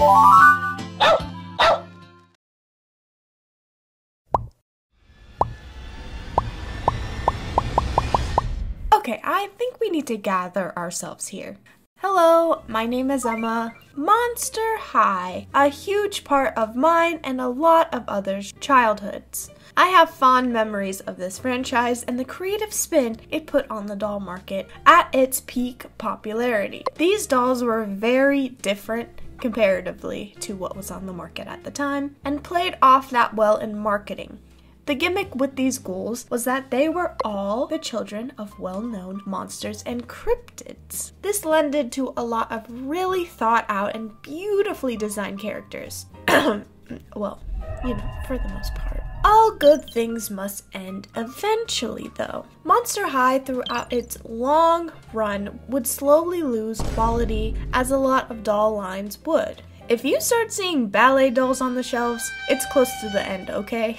Okay, I think we need to gather ourselves here. Hello, my name is Emma. Monster High, a huge part of mine and a lot of others' childhoods. I have fond memories of this franchise and the creative spin it put on the doll market at its peak popularity. These dolls were very different comparatively to what was on the market at the time and played off that well in marketing. The gimmick with these ghouls was that they were all the children of well-known monsters and cryptids. This lended to a lot of really thought out and beautifully designed characters. Well, you know, for the most part. All good things must end eventually, though. Monster High, throughout its long run, would slowly lose quality as a lot of doll lines would. If you start seeing ballet dolls on the shelves, it's close to the end, okay?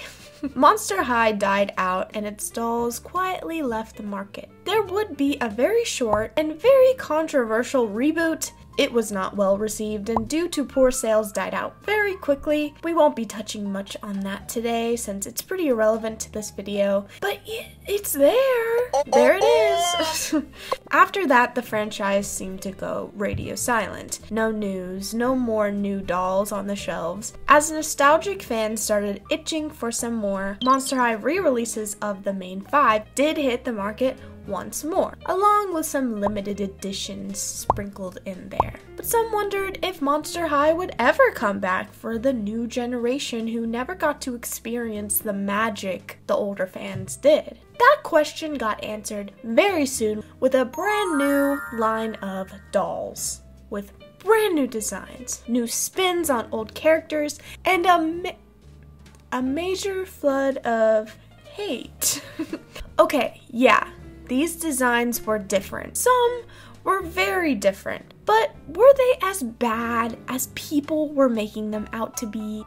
Monster High died out and its dolls quietly left the market. There would be a very short and very controversial reboot. It was not well received and due to poor sales died out very quickly. We won't be touching much on that today since it's pretty irrelevant to this video, but it's there. There it is. After that, the franchise seemed to go radio silent. No news, no more new dolls on the shelves. As nostalgic fans started itching for some more, Monster High re-releases of the main 5 did hit the market once more, along with some limited editions sprinkled in there. But some wondered if Monster High would ever come back for the new generation who never got to experience the magic the older fans did. That question got answered very soon with a brand new line of dolls, with brand new designs, new spins on old characters, and a major flood of hate. Okay, yeah. These designs were different. Some were very different, but were they as bad as people were making them out to be?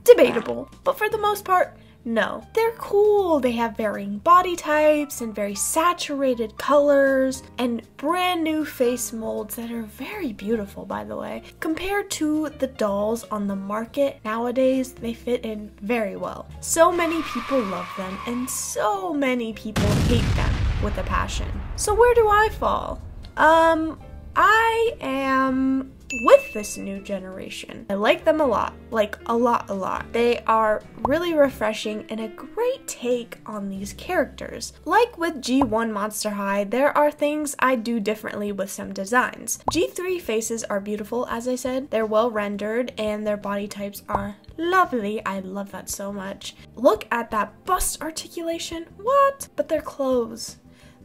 Debatable. But for the most part, no. They're cool. They have varying body types and very saturated colors and brand new face molds that are very beautiful, by the way. Compared to the dolls on the market nowadays, they fit in very well. So many people love them and so many people hate them with a passion. So where do I fall? I am with this new generation. I like them a lot, like a lot. They are really refreshing and a great take on these characters. Like with G1 Monster High, there are things I do differently with some designs. G3 faces are beautiful, as I said. They're well rendered and their body types are lovely. I love that so much. Look at that bust articulation. What? But their clothes,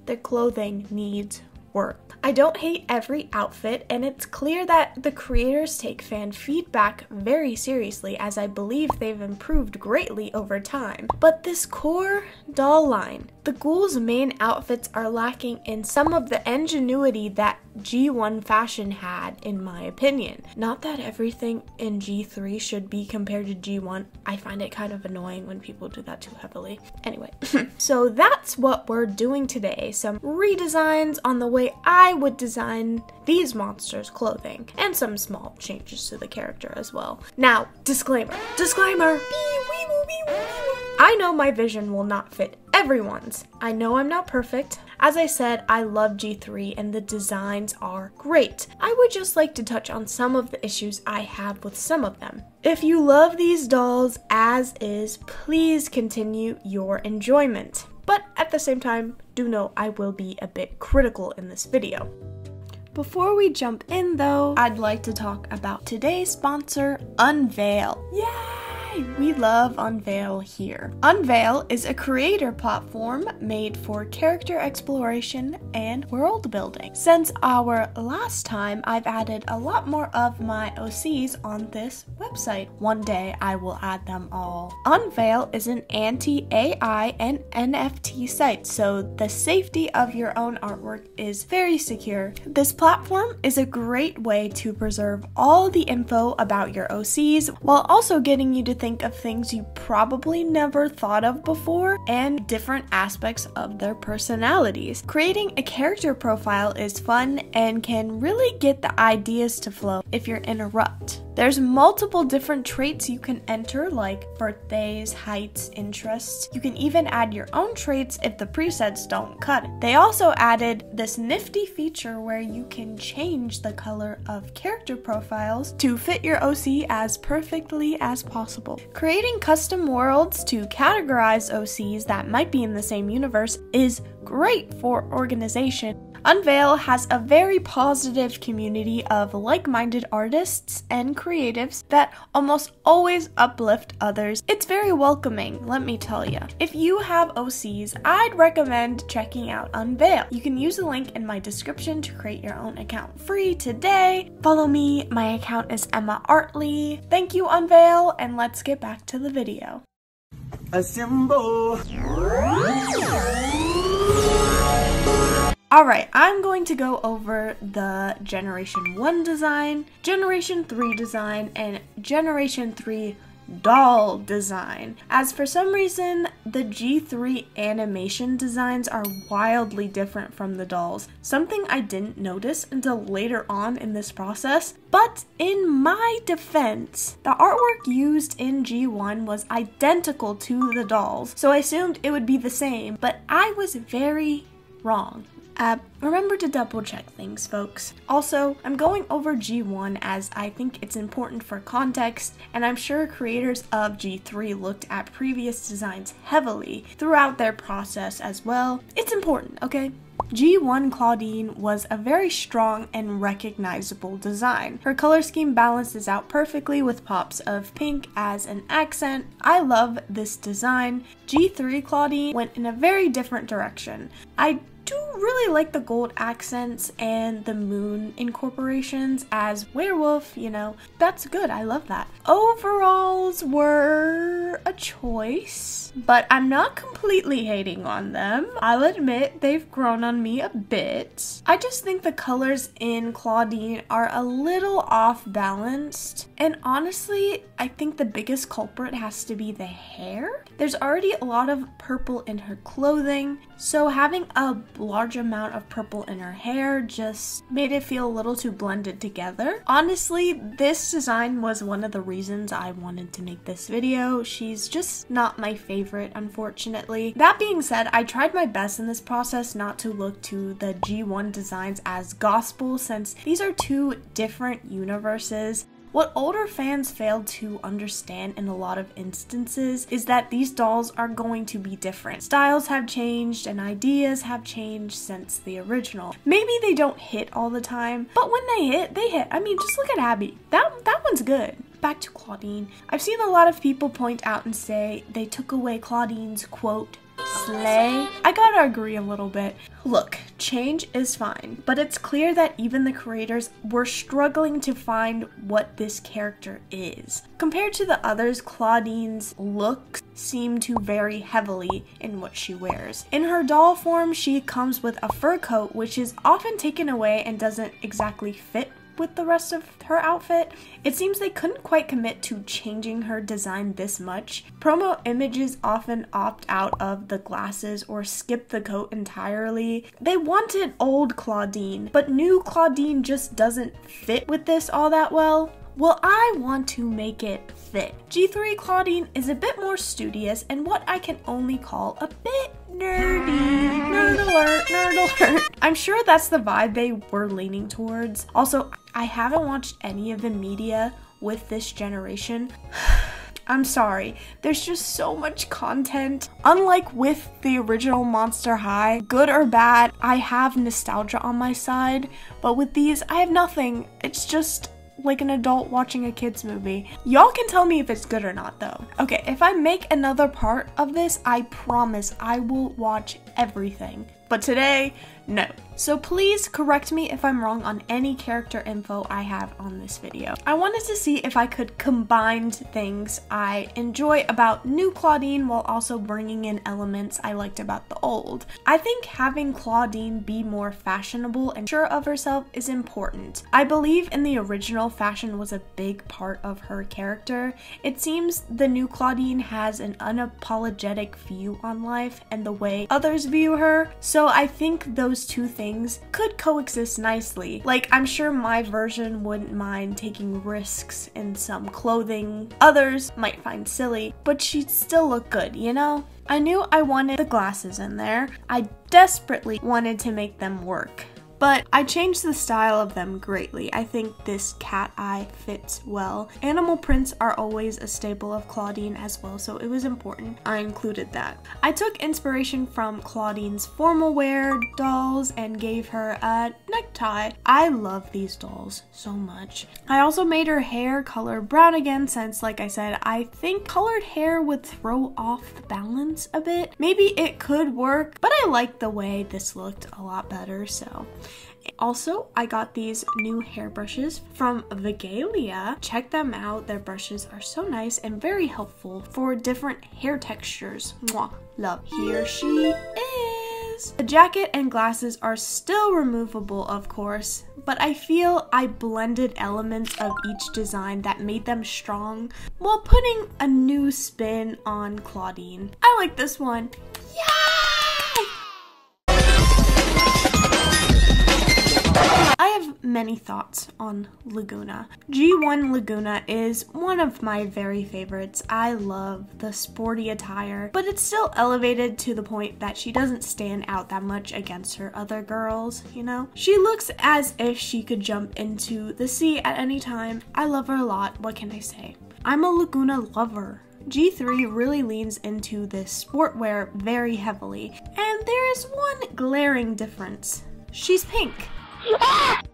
their clothing needs work. I don't hate every outfit, and it's clear that the creators take fan feedback very seriously, as I believe they've improved greatly over time. But this core doll line, the ghouls' main outfits are lacking in some of the ingenuity that G1 fashion had, in my opinion. Not that everything in G3 should be compared to G1. I find it kind of annoying when people do that too heavily. Anyway, so that's what we're doing today. Some redesigns on the way I would design these monsters' clothing, and some small changes to the character as well. Now, disclaimer. I know my vision will not fit everyone's. I know I'm not perfect. As I said, I love G3 and the designs are great. I would just like to touch on some of the issues I have with some of them. If you love these dolls as is, please continue your enjoyment. But at the same time, do know I will be a bit critical in this video. Before we jump in though, I'd like to talk about today's sponsor, Unvale. Yay! We love Unvale here. Unvale is a creator platform made for character exploration and world building. Since our last time, I've added a lot more of my OCs on this website. One day I will add them all. Unvale is an anti-AI and NFT site, so the safety of your own artwork is very secure. This platform is a great way to preserve all the info about your OCs while also getting you to think of things you probably never thought of before and different aspects of their personalities. Creating a character profile is fun and can really get the ideas to flow if you're in a rut. There's multiple different traits you can enter, like birthdays, heights, interests. You can even add your own traits if the presets don't cut it. They also added this nifty feature where you can change the color of character profiles to fit your OC as perfectly as possible. Creating custom worlds to categorize OCs that might be in the same universe is great for organization. Unvale has a very positive community of like-minded artists and creatives that almost always uplift others. It's very welcoming, let me tell you. If you have OCs, I'd recommend checking out Unvale. You can use the link in my description to create your own account free today. Follow me, my account is Emma Artley. Thank you, Unvale, and let's get back to the video. Assemble. Alright, I'm going to go over the Generation 1 design, Generation 3 design, and Generation 3 doll design. As for some reason, the G3 animation designs are wildly different from the dolls, something I didn't notice until later on in this process. But in my defense, the artwork used in G1 was identical to the dolls, so I assumed it would be the same, but I was very wrong. Remember to double check things, folks. Also, I'm going over G1 as I think it's important for context, and I'm sure creators of G3 looked at previous designs heavily throughout their process as well. It's important, okay? G1 Claudine was a very strong and recognizable design. Her color scheme balances out perfectly with pops of pink as an accent. I love this design. G3 Claudine went in a very different direction. I do really like the gold accents and the moon incorporations as werewolf, you know, that's good, I love that. Overalls were a choice, but I'm not completely hating on them. I'll admit they've grown on me a bit. I just think the colors in Claudine are a little off balanced, and honestly, I think the biggest culprit has to be the hair. There's already a lot of purple in her clothing, so having a large amount of purple in her hair just made it feel a little too blended together. Honestly, this design was one of the reasons I wanted to make this video. She's just not my favorite, unfortunately. That being said, I tried my best in this process not to look to the G1 designs as gospel, since these are two different universes. What older fans failed to understand in a lot of instances is that these dolls are going to be different. Styles have changed and ideas have changed since the original. Maybe they don't hit all the time, but when they hit, they hit. I mean, just look at Abby. That one's good. Back to Claudine. I've seen a lot of people point out and say they took away Claudine's quote, slay. I gotta agree a little bit. Look, change is fine, but it's clear that even the creators were struggling to find what this character is. Compared to the others, Claudine's looks seem to vary heavily in what she wears. In her doll form, she comes with a fur coat, which is often taken away and doesn't exactly fit with the rest of her outfit. It seems they couldn't quite commit to changing her design this much. Promo images often opt out of the glasses or skip the coat entirely. They wanted old Claudine, but new Claudine just doesn't fit with this all that well. Well, I want to make it fit. G3 Claudine is a bit more studious and what I can only call a bit nerdy. Nerd alert, nerd alert. I'm sure that's the vibe they were leaning towards. Also, I haven't watched any of the media with this generation. I'm sorry, there's just so much content. Unlike with the original Monster High, good or bad, I have nostalgia on my side, but with these, I have nothing. It's just like an adult watching a kid's movie. Y'all can tell me if it's good or not though. Okay, if I make another part of this, I promise I will watch everything. But today, no. So please correct me if I'm wrong on any character info I have on this video. I wanted to see if I could combine things I enjoy about new Claudine while also bringing in elements I liked about the old. I think having Claudine be more fashionable and sure of herself is important. I believe in the original, fashion was a big part of her character. It seems the new Claudine has an unapologetic view on life and the way others view her, so So I think those two things could coexist nicely. Like, I'm sure my version wouldn't mind taking risks in some clothing others might find silly, but she'd still look good, you know? I knew I wanted the glasses in there. I desperately wanted to make them work. But I changed the style of them greatly. I think this cat eye fits well. Animal prints are always a staple of Claudine as well, so it was important I included that. I took inspiration from Claudine's formal wear dolls and gave her a necktie. I love these dolls so much. I also made her hair color brown again since, like I said, I think colored hair would throw off the balance a bit. Maybe it could work, but I like the way this looked a lot better, so. Also, I got these new hairbrushes from Vigalia. Check them out. Their brushes are so nice and very helpful for different hair textures. Mwah. Love. Here she is. The jacket and glasses are still removable, of course, but I feel I blended elements of each design that made them strong while putting a new spin on Claudine. I like this one. I have many thoughts on Lagona. G1 Lagona is one of my very favorites. I love the sporty attire, but it's still elevated to the point that she doesn't stand out that much against her other girls, you know? She looks as if she could jump into the sea at any time. I love her a lot, what can I say? I'm a Lagona lover. G3 really leans into this sportwear very heavily, and there is one glaring difference. She's pink.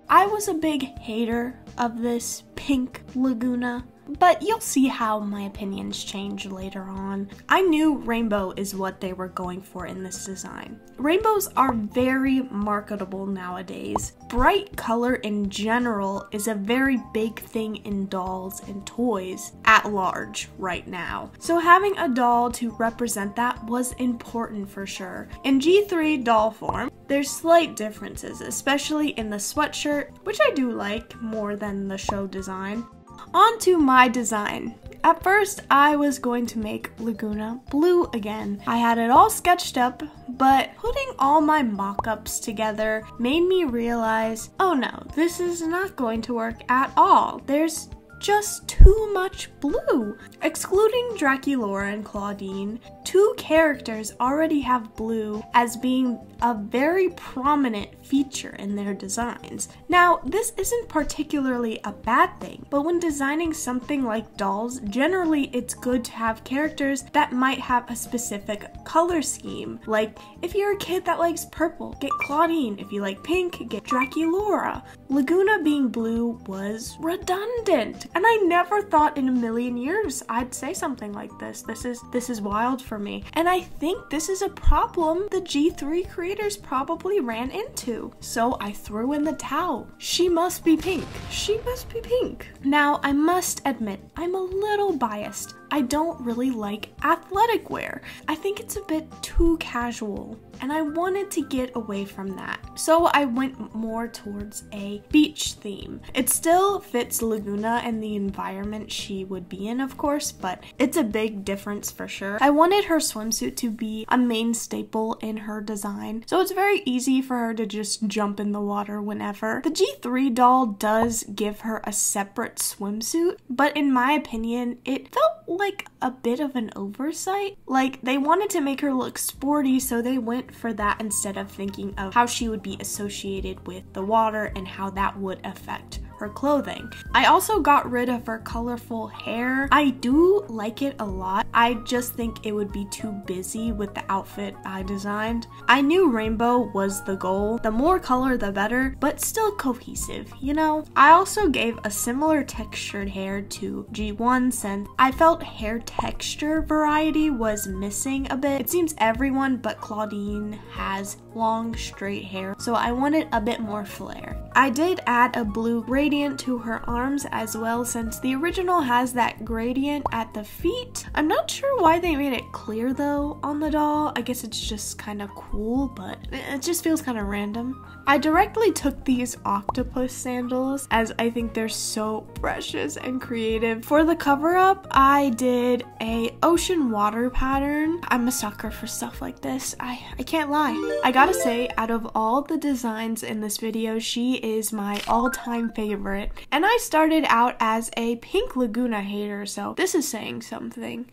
I was a big hater of this pink Lagona, but you'll see how my opinions change later on. I knew rainbow is what they were going for in this design. Rainbows are very marketable nowadays. Bright color in general is a very big thing in dolls and toys at large right now. So having a doll to represent that was important for sure. In G3 doll form, there's slight differences, especially in the sweatshirt, which I do like more than the show design. On to my design. At first, I was going to make Lagona blue again. I had it all sketched up, but putting all my mock-ups together made me realize, oh no, this is not going to work at all. There's just too much blue. Excluding Draculaura and Claudine, two characters already have blue as being a very prominent feature in their designs. Now, this isn't particularly a bad thing, but when designing something like dolls, generally it's good to have characters that might have a specific color scheme. Like, if you're a kid that likes purple, get Claudine. If you like pink, get Draculaura. Lagona being blue was redundant, and I never thought in a million years I'd say something like this. This is wild for me, and I think this is a problem the G3 creators probably ran into. So I threw in the towel. She must be pink. She must be pink. Now, I must admit, I'm a little biased. I don't really like athletic wear. I think it's a bit too casual, and I wanted to get away from that. So I went more towards a beach theme. It still fits Lagona and the environment she would be in, of course, but it's a big difference for sure. I wanted her swimsuit to be a main staple in her design, so it's very easy for her to just jump in the water whenever. The G3 doll does give her a separate swimsuit, but in my opinion, it felt like a bit of an oversight. Like, they wanted to make her look sporty, so they went for that instead of thinking of how she would be associated with the water and how that would affect her clothing. I also got rid of her colorful hair. I do like it a lot. I just think it would be too busy with the outfit I designed. I knew rainbow was the goal. The more color, the better, but still cohesive, you know? I also gave a similar textured hair to G1 since I felt hair texture variety was missing a bit. It seems everyone but Claudine has long straight hair, so I wanted a bit more flair. I did add a blue gradient to her arms as well, since the original has that gradient at the feet. I'm not sure why they made it clear though on the doll. I guess it's just kind of cool, but it just feels kind of random. I directly took these octopus sandals as I think they're so precious and creative. For the cover up, I did a ocean water pattern. I'm a sucker for stuff like this. I can't lie. I gotta say, out of all the designs in this video, she is my all-time favorite. And I started out as a pink Lagona hater, so this is saying something.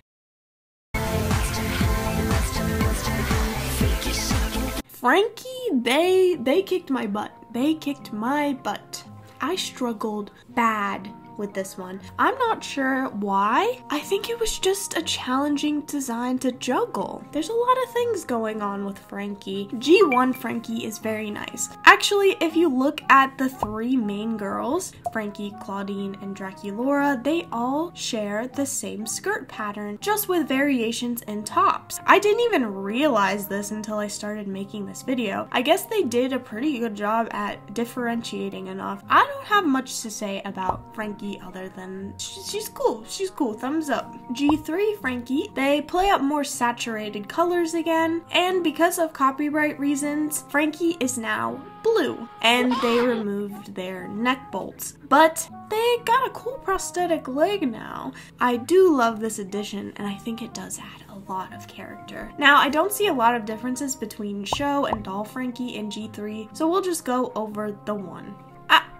Frankie, they kicked my butt. They kicked my butt. I struggled bad with this one. I'm not sure why. I think it was just a challenging design to juggle. There's a lot of things going on with Frankie. G1 Frankie is very nice. Actually, if you look at the three main girls, Frankie, Claudine, and Draculaura, they all share the same skirt pattern, just with variations in tops. I didn't even realize this until I started making this video. I guess they did a pretty good job at differentiating enough. I don't have much to say about Frankie other than she's cool. She's cool. Thumbs up. G3 Frankie, they play up more saturated colors again, and because of copyright reasons, Frankie is now blue, and they removed their neck bolts, but they got a cool prosthetic leg now. I do love this addition, and I think it does add a lot of character. Now, I don't see a lot of differences between show and doll Frankie in G3, so we'll just go over the one.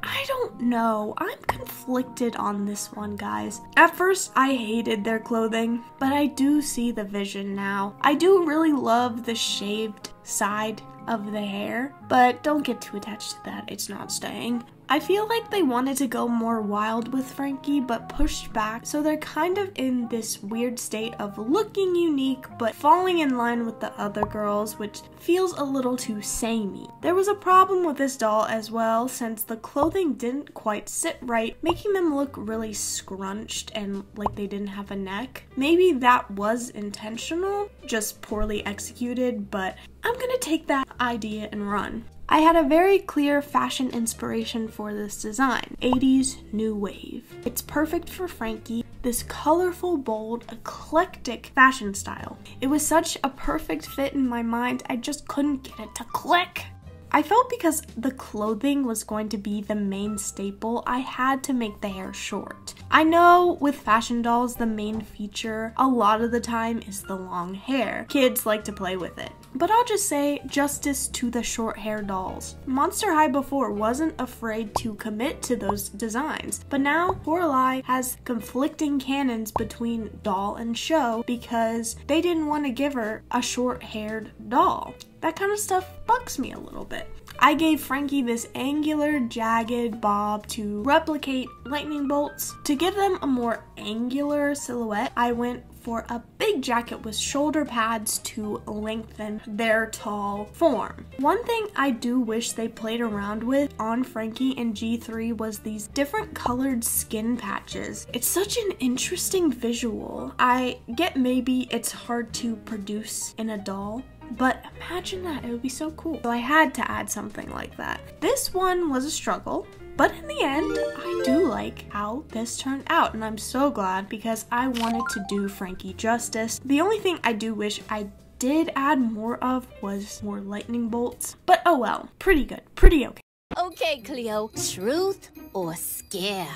I don't know. I'm conflicted on this one, guys. At first, I hated their clothing, but I do see the vision now. I do really love the shaved side of the hair, but don't get too attached to that. It's not staying. I feel like they wanted to go more wild with Frankie, but pushed back, so they're kind of in this weird state of looking unique, but falling in line with the other girls, which feels a little too samey. There was a problem with this doll as well, since the clothing didn't quite sit right, making them look really scrunched and like they didn't have a neck. Maybe that was intentional, just poorly executed, but I'm gonna take that idea and run. I had a very clear fashion inspiration for this design, 80s new wave. It's perfect for Frankie, this colorful, bold, eclectic fashion style. It was such a perfect fit in my mind, I just couldn't get it to click. I felt because the clothing was going to be the main staple, I had to make the hair short. I know with fashion dolls, the main feature a lot of the time is the long hair. Kids like to play with it. But I'll just say, justice to the short hair dolls. Monster High before wasn't afraid to commit to those designs, but now Coralie has conflicting canons between doll and show because they didn't want to give her a short-haired doll. That kind of stuff bugs me a little bit. I gave Frankie this angular, jagged bob to replicate lightning bolts. To give them a more angular silhouette, I went for a big jacket with shoulder pads to lengthen their tall form. One thing I do wish they played around with on Frankie in G3 was these different colored skin patches. It's such an interesting visual. I get maybe it's hard to produce in a doll, but imagine that, it would be so cool. So I had to add something like that. This one was a struggle, but in the end, I do like how this turned out, and I'm so glad because I wanted to do Frankie justice. The only thing I do wish I did add more of was more lightning bolts, but oh well, pretty good, pretty okay. Okay, Cleo, truth or scare?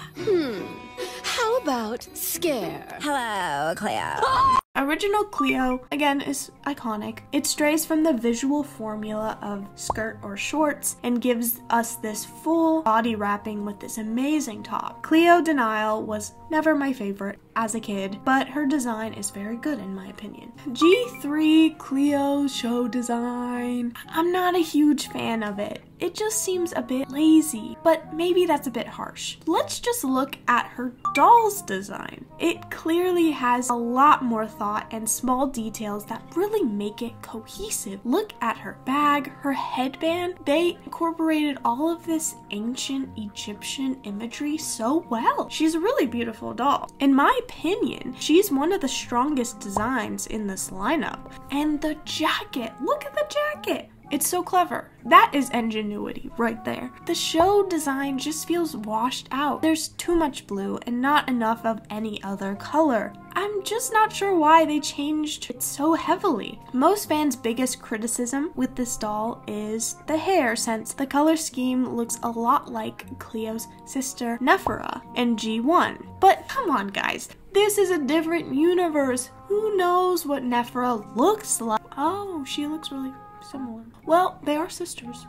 How about scare? Hello, Cleo. Original Cleo, again, is iconic. It strays from the visual formula of skirt or shorts and gives us this full body wrapping with this amazing top. Cleo Denial was never my favorite as a kid, but her design is very good in my opinion. G3 Cleo show design. I'm not a huge fan of it. It just seems a bit lazy, but maybe that's a bit harsh. Let's just look at her doll's design. It clearly has a lot more thought and small details that really make it cohesive. Look at her bag, her headband. They incorporated all of this ancient Egyptian imagery so well. She's a really beautiful doll. In my opinion, she's one of the strongest designs in this lineup. And the jacket, look at the jacket. It's so clever. That is ingenuity right there. The show design just feels washed out. There's too much blue and not enough of any other color. I'm just not sure why they changed it so heavily. Most fans' biggest criticism with this doll is the hair, since the color scheme looks a lot like Cleo's sister Nephra in G1. But come on guys, this is a different universe. Who knows what Nephra looks like? Oh, she looks really similar. Well, they are sisters.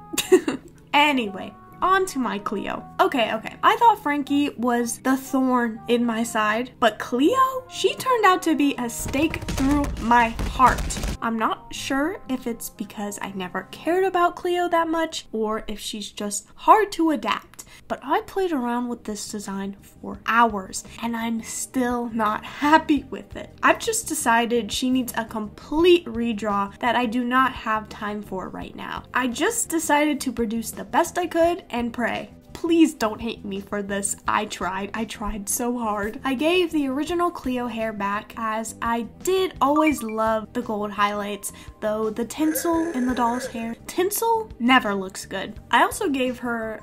Anyway, on to my Cleo. Okay. I thought Frankie was the thorn in my side, but Cleo? She turned out to be a stake through my heart. I'm not sure if it's because I never cared about Cleo that much or if she's just hard to adapt, but I played around with this design for hours and I'm still not happy with it. I've just decided she needs a complete redraw that I do not have time for right now. I just decided to produce the best I could and pray. Please don't hate me for this. I tried so hard. I gave the original Cleo hair back as I did always love the gold highlights, though the tinsel in the doll's hair, tinsel never looks good. I also gave her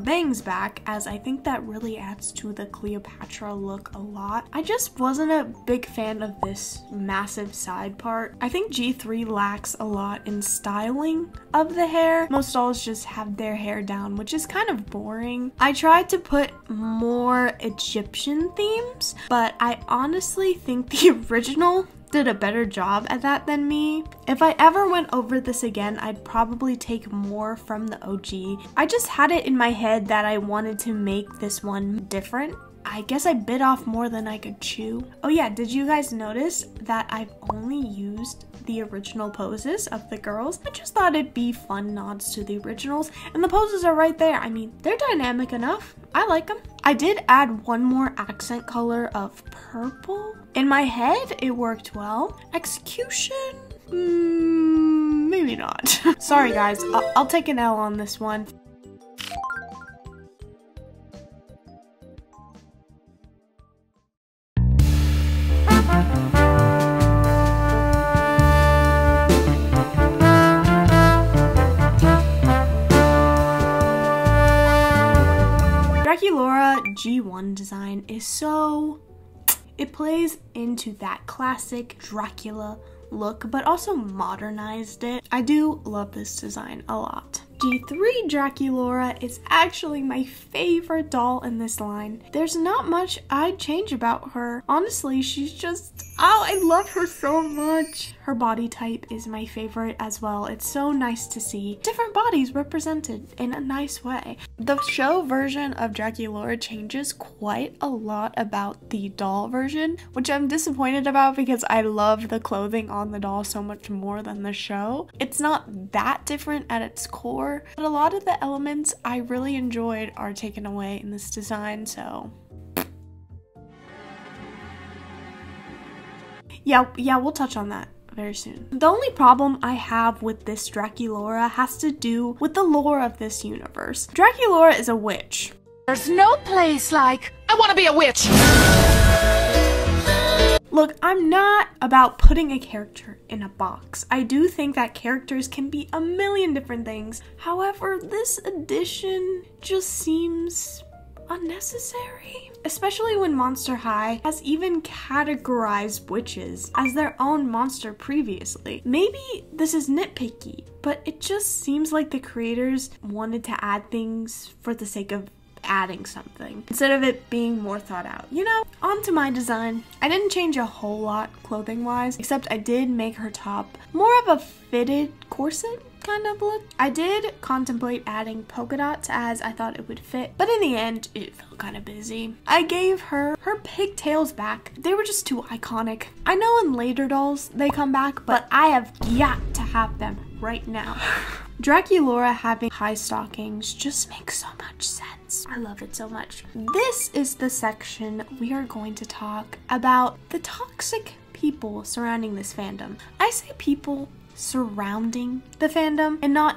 bangs back as I think that really adds to the Cleopatra look a lot. I just wasn't a big fan of this massive side part. I think G3 lacks a lot in styling of the hair. Most dolls just have their hair down, which is kind of boring. I tried to put more Egyptian themes, but I honestly think the original did a better job at that than me. If I ever went over this again, I'd probably take more from the OG. I just had it in my head that I wanted to make this one different. I guess I bit off more than I could chew. Oh yeah, did you guys notice that I've only used the original poses of the girls? I just thought it'd be fun nods to the originals, and the poses are right there. I mean, they're dynamic enough. I like them. I did add one more accent color of purple. In my head, it worked well. Execution? Maybe not. Sorry guys, I'll take an L on this one. Draculaura G1 design is so... it plays into that classic Dracula look, but also modernized it. I do love this design a lot. G3 Draculaura is actually my favorite doll in this line. There's not much I'd change about her. Honestly, she's just... oh, I love her so much. Her body type is my favorite as well. It's so nice to see different bodies represented in a nice way. The show version of Draculaura changes quite a lot about the doll version, which I'm disappointed about because I love the clothing on the doll so much more than the show. It's not that different at its core, but a lot of the elements I really enjoyed are taken away in this design, so... Yeah, we'll touch on that very soon. The only problem I have with this Draculaura has to do with the lore of this universe. Draculaura is a witch. There's no place like... I want to be a witch! Look, I'm not about putting a character in a box. I do think that characters can be a million different things. However, this edition just seems unnecessary. Especially when Monster High has even categorized witches as their own monster previously. Maybe this is nitpicky, but it just seems like the creators wanted to add things for the sake of adding something instead of it being more thought out. You know, on to my design. I didn't change a whole lot clothing wise, except I did make her top more of a fitted corset kind of look. I did contemplate adding polka dots as I thought it would fit, but in the end it felt kind of busy. I gave her pigtails back. They were just too iconic. I know in later dolls they come back, but I have got to have them right now. Draculaura having high stockings just makes so much sense. I love it so much. This is the section we are going to talk about the toxic people surrounding this fandom. I say people surrounding the fandom and not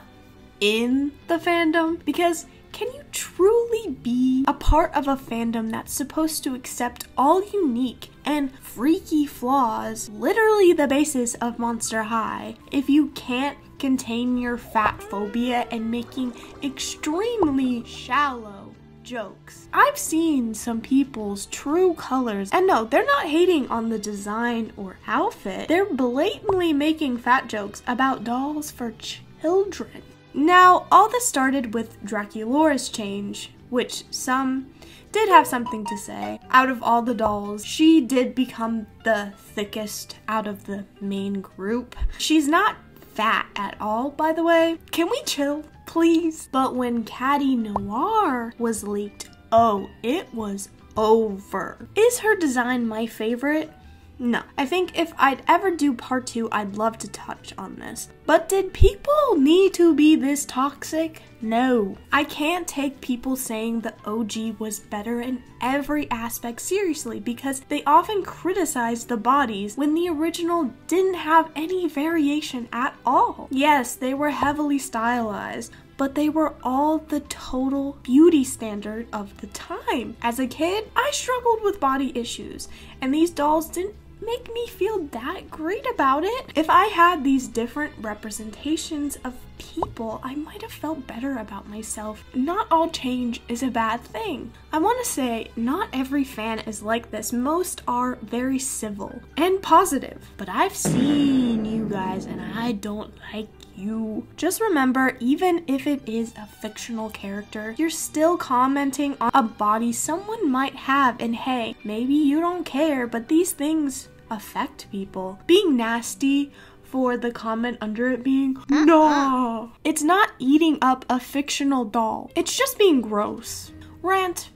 in the fandom, because can you truly be a part of a fandom that's supposed to accept all unique and freaky flaws, literally the basis of Monster High, if you can't contain your fat phobia and making extremely shallow jokes. I've seen some people's true colors, and no, they're not hating on the design or outfit. They're blatantly making fat jokes about dolls for children. Now, all this started with Draculaura's change, which some did have something to say. Out of all the dolls, she did become the thickest out of the main group. She's not fat at all, by the way. Can we chill, please? But when Caddy Noir was leaked, oh, it was over. Is her design my favorite? No. I think if I'd ever do part 2, I'd love to touch on this. But did people need to be this toxic? No. I can't take people saying the OG was better in every aspect seriously because they often criticize the bodies when the original didn't have any variation at all. Yes, they were heavily stylized, but they were all the total beauty standard of the time. As a kid, I struggled with body issues, and these dolls didn't make me feel that great about it. If I had these different representations of people, I might have felt better about myself. Not all change is a bad thing. I want to say not every fan is like this. Most are very civil and positive, but I've seen you guys and I don't like you. Just remember, even if it is a fictional character, you're still commenting on a body someone might have, and hey, maybe you don't care, but these things affect people. Being nasty for the comment under it being, no, it's not eating up a fictional doll. It's just being gross. Rant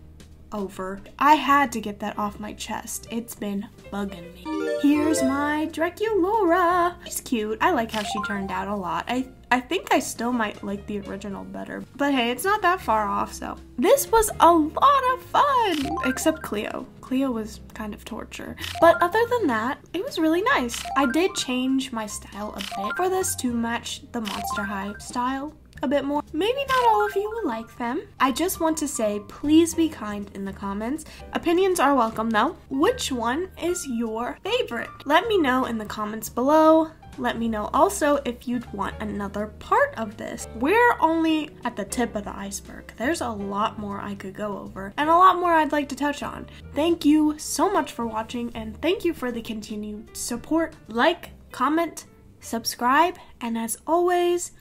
over. I had to get that off my chest. It's been bugging me. Here's my Draculaura. She's cute. I like how she turned out a lot. I think I still might like the original better, but hey, it's not that far off, so. This was a lot of fun, except Cleo. Cleo was kind of torture. But other than that, it was really nice. I did change my style a bit for this to match the Monster High style a bit more. Maybe not all of you will like them. I just want to say, please be kind in the comments. Opinions are welcome though. Which one is your favorite? Let me know in the comments below. Let me know also if you'd want another part of this. We're only at the tip of the iceberg. There's a lot more I could go over and a lot more I'd like to touch on. Thank you so much for watching, and thank you for the continued support. Like, comment, subscribe, and as always,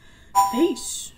peace.